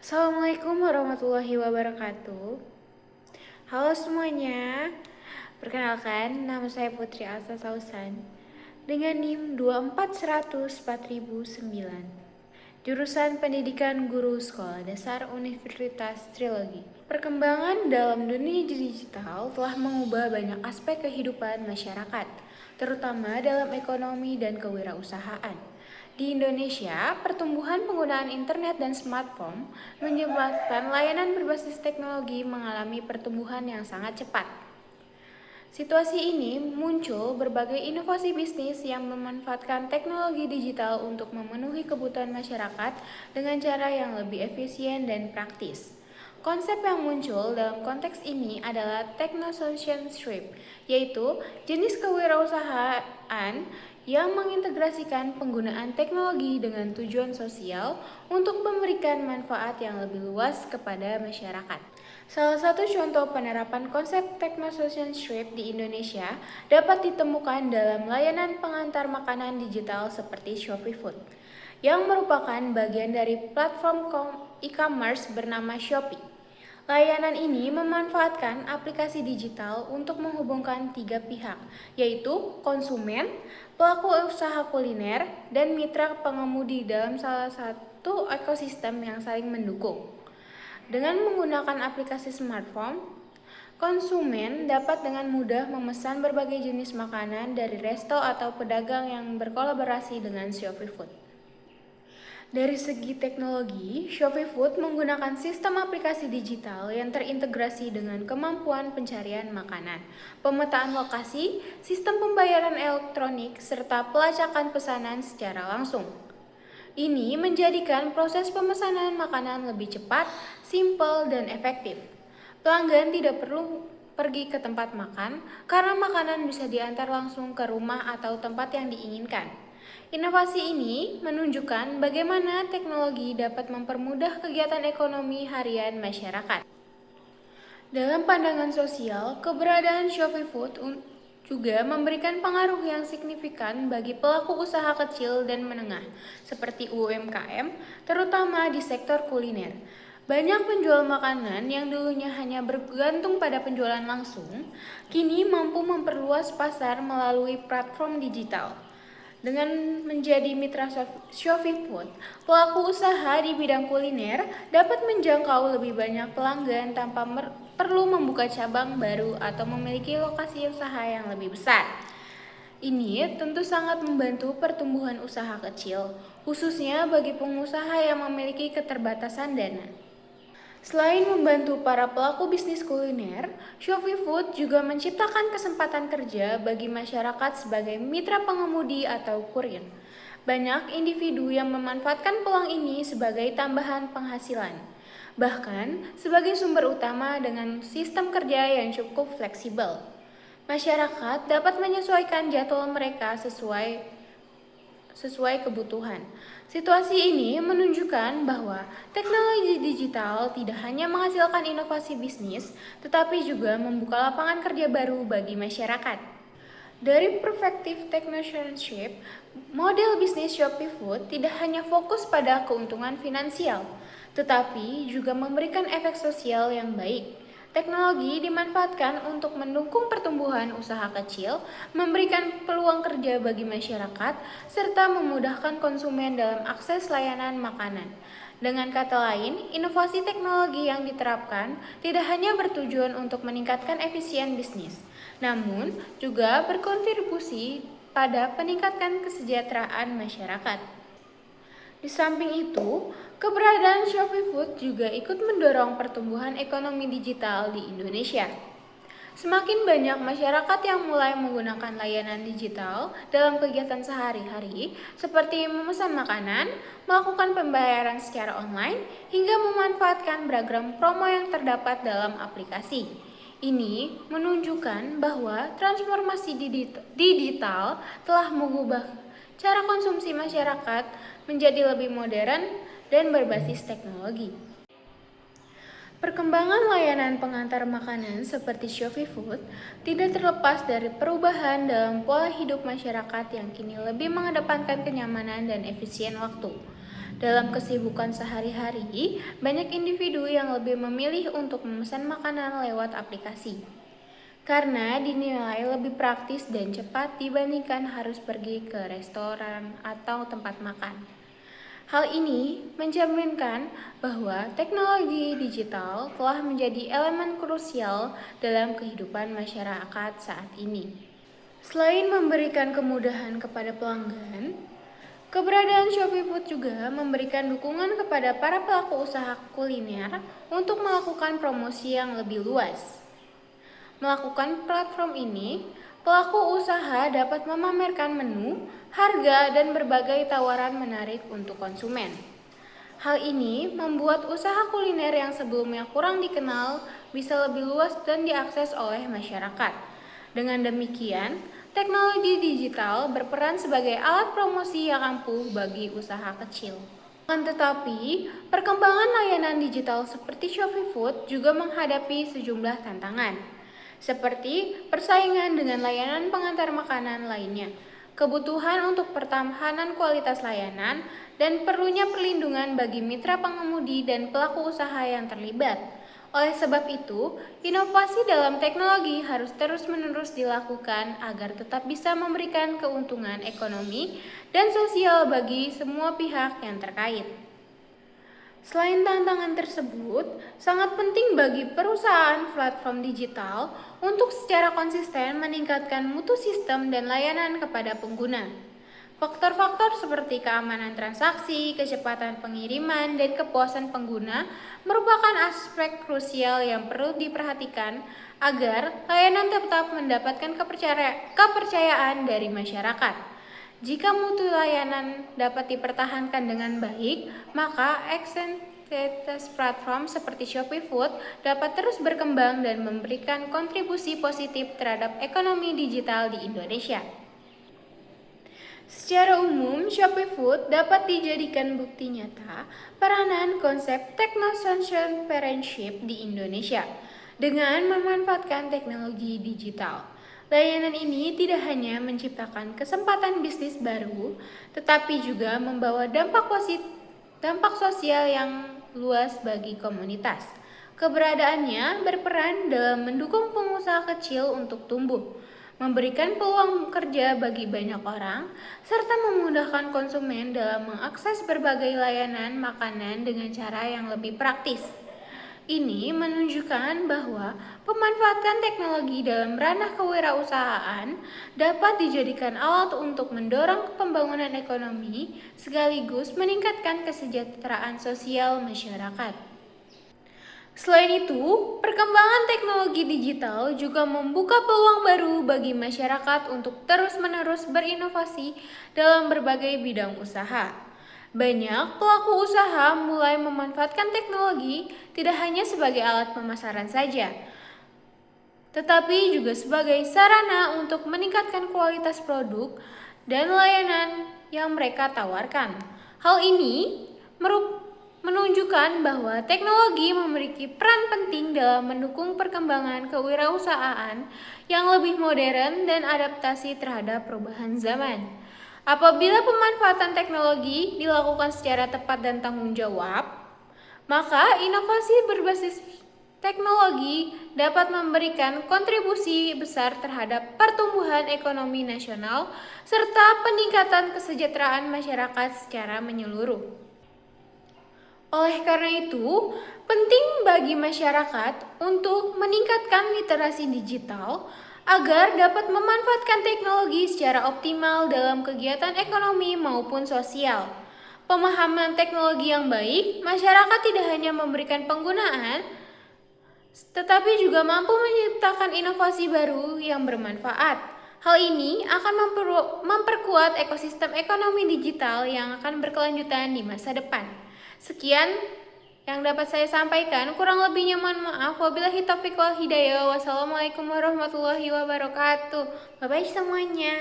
Assalamualaikum warahmatullahi wabarakatuh. Halo semuanya, perkenalkan nama saya Putri Asa Sausan dengan NIM 24100-4009, jurusan Pendidikan Guru Sekolah Dasar Universitas Trilogi. Perkembangan dalam dunia digital telah mengubah banyak aspek kehidupan masyarakat, terutama dalam ekonomi dan kewirausahaan. Di Indonesia, pertumbuhan penggunaan internet dan smartphone menyebabkan layanan berbasis teknologi mengalami pertumbuhan yang sangat cepat. Situasi ini muncul berbagai inovasi bisnis yang memanfaatkan teknologi digital untuk memenuhi kebutuhan masyarakat dengan cara yang lebih efisien dan praktis. Konsep yang muncul dalam konteks ini adalah technosocialship, yaitu jenis kewirausahaan yang mengintegrasikan penggunaan teknologi dengan tujuan sosial untuk memberikan manfaat yang lebih luas kepada masyarakat. Salah satu contoh penerapan konsep technosocialship di Indonesia dapat ditemukan dalam layanan pengantar makanan digital seperti Shopee Food, yang merupakan bagian dari platform e-commerce bernama Shopee. Layanan ini memanfaatkan aplikasi digital untuk menghubungkan tiga pihak, yaitu konsumen, pelaku usaha kuliner, dan mitra pengemudi dalam salah satu ekosistem yang saling mendukung. Dengan menggunakan aplikasi smartphone, konsumen dapat dengan mudah memesan berbagai jenis makanan dari resto atau pedagang yang berkolaborasi dengan Shopee Food. Dari segi teknologi, Shopee Food menggunakan sistem aplikasi digital yang terintegrasi dengan kemampuan pencarian makanan, pemetaan lokasi, sistem pembayaran elektronik, serta pelacakan pesanan secara langsung. Ini menjadikan proses pemesanan makanan lebih cepat, simpel, dan efektif. Pelanggan tidak perlu pergi ke tempat makan karena makanan bisa diantar langsung ke rumah atau tempat yang diinginkan. Inovasi ini menunjukkan bagaimana teknologi dapat mempermudah kegiatan ekonomi harian masyarakat. Dalam pandangan sosial, keberadaan Shopee Food juga memberikan pengaruh yang signifikan bagi pelaku usaha kecil dan menengah, seperti UMKM, terutama di sektor kuliner. Banyak penjual makanan yang dulunya hanya bergantung pada penjualan langsung, kini mampu memperluas pasar melalui platform digital. Dengan menjadi mitra Shopee Food, pelaku usaha di bidang kuliner dapat menjangkau lebih banyak pelanggan tanpa perlu membuka cabang baru atau memiliki lokasi usaha yang lebih besar. Ini tentu sangat membantu pertumbuhan usaha kecil, khususnya bagi pengusaha yang memiliki keterbatasan dana. Selain membantu para pelaku bisnis kuliner, Shopee Food juga menciptakan kesempatan kerja bagi masyarakat sebagai mitra pengemudi atau kurir. Banyak individu yang memanfaatkan peluang ini sebagai tambahan penghasilan, bahkan sebagai sumber utama dengan sistem kerja yang cukup fleksibel. Masyarakat dapat menyesuaikan jadwal mereka sesuai kebutuhan. Situasi ini menunjukkan bahwa teknologi digital tidak hanya menghasilkan inovasi bisnis, tetapi juga membuka lapangan kerja baru bagi masyarakat. Dari perspektif technocentreship, model bisnis Shopee Food tidak hanya fokus pada keuntungan finansial, tetapi juga memberikan efek sosial yang baik. Teknologi dimanfaatkan untuk mendukung pertumbuhan usaha kecil, memberikan peluang kerja bagi masyarakat, serta memudahkan konsumen dalam akses layanan makanan. Dengan kata lain, inovasi teknologi yang diterapkan tidak hanya bertujuan untuk meningkatkan efisien bisnis, namun juga berkontribusi pada peningkatan kesejahteraan masyarakat. Di samping itu, keberadaan Shopee Food juga ikut mendorong pertumbuhan ekonomi digital di Indonesia. Semakin banyak masyarakat yang mulai menggunakan layanan digital dalam kegiatan sehari-hari, seperti memesan makanan, melakukan pembayaran secara online, hingga memanfaatkan beragam promo yang terdapat dalam aplikasi. Ini menunjukkan bahwa transformasi digital telah mengubah cara konsumsi masyarakat menjadi lebih modern dan berbasis teknologi. Perkembangan layanan pengantar makanan seperti Shopee Food tidak terlepas dari perubahan dalam pola hidup masyarakat yang kini lebih mengedepankan kenyamanan dan efisien waktu. Dalam kesibukan sehari-hari, banyak individu yang lebih memilih untuk memesan makanan lewat aplikasi karena dinilai lebih praktis dan cepat dibandingkan harus pergi ke restoran atau tempat makan. Hal ini mencerminkan bahwa teknologi digital telah menjadi elemen krusial dalam kehidupan masyarakat saat ini. Selain memberikan kemudahan kepada pelanggan, keberadaan Shopee Food juga memberikan dukungan kepada para pelaku usaha kuliner untuk melakukan promosi yang lebih luas. Melakukan platform ini, pelaku usaha dapat memamerkan menu, harga, dan berbagai tawaran menarik untuk konsumen. Hal ini membuat usaha kuliner yang sebelumnya kurang dikenal bisa lebih luas dan diakses oleh masyarakat. Dengan demikian, teknologi digital berperan sebagai alat promosi yang ampuh bagi usaha kecil. Tetapi, perkembangan layanan digital seperti Shopee Food juga menghadapi sejumlah tantangan, seperti persaingan dengan layanan pengantar makanan lainnya, kebutuhan untuk pertahanan kualitas layanan, dan perlunya perlindungan bagi mitra pengemudi dan pelaku usaha yang terlibat. Oleh sebab itu, inovasi dalam teknologi harus terus-menerus dilakukan agar tetap bisa memberikan keuntungan ekonomi dan sosial bagi semua pihak yang terkait. Selain tantangan tersebut, sangat penting bagi perusahaan platform digital untuk secara konsisten meningkatkan mutu sistem dan layanan kepada pengguna. Faktor-faktor seperti keamanan transaksi, kecepatan pengiriman, dan kepuasan pengguna merupakan aspek krusial yang perlu diperhatikan agar layanan tetap mendapatkan kepercayaan dari masyarakat. Jika mutu layanan dapat dipertahankan dengan baik, maka entitas platform seperti Shopee Food dapat terus berkembang dan memberikan kontribusi positif terhadap ekonomi digital di Indonesia. Secara umum, Shopee Food dapat dijadikan bukti nyata peranan konsep techno-social partnership di Indonesia dengan memanfaatkan teknologi digital. Layanan ini tidak hanya menciptakan kesempatan bisnis baru, tetapi juga membawa dampak sosial yang luas bagi komunitas. Keberadaannya berperan dalam mendukung pengusaha kecil untuk tumbuh, memberikan peluang kerja bagi banyak orang, serta memudahkan konsumen dalam mengakses berbagai layanan makanan dengan cara yang lebih praktis. Ini menunjukkan bahwa pemanfaatan teknologi dalam ranah kewirausahaan dapat dijadikan alat untuk mendorong pembangunan ekonomi sekaligus meningkatkan kesejahteraan sosial masyarakat. Selain itu, perkembangan teknologi digital juga membuka peluang baru bagi masyarakat untuk terus-menerus berinovasi dalam berbagai bidang usaha. Banyak pelaku usaha mulai memanfaatkan teknologi tidak hanya sebagai alat pemasaran saja, tetapi juga sebagai sarana untuk meningkatkan kualitas produk dan layanan yang mereka tawarkan. Hal ini menunjukkan bahwa teknologi memiliki peran penting dalam mendukung perkembangan kewirausahaan yang lebih modern dan adaptasi terhadap perubahan zaman. Apabila pemanfaatan teknologi dilakukan secara tepat dan tanggung jawab, maka inovasi berbasis teknologi dapat memberikan kontribusi besar terhadap pertumbuhan ekonomi nasional serta peningkatan kesejahteraan masyarakat secara menyeluruh. Oleh karena itu, penting bagi masyarakat untuk meningkatkan literasi digital agar dapat memanfaatkan teknologi secara optimal dalam kegiatan ekonomi maupun sosial. Pemahaman teknologi yang baik, masyarakat tidak hanya memberikan penggunaan, tetapi juga mampu menciptakan inovasi baru yang bermanfaat. Hal ini akan memperkuat ekosistem ekonomi digital yang akan berkelanjutan di masa depan. Sekian yang dapat saya sampaikan, kurang lebihnya mohon maaf. Wabillahi taufiq wal hidayah. Wassalamualaikum warahmatullahi wabarakatuh. Bye-bye semuanya.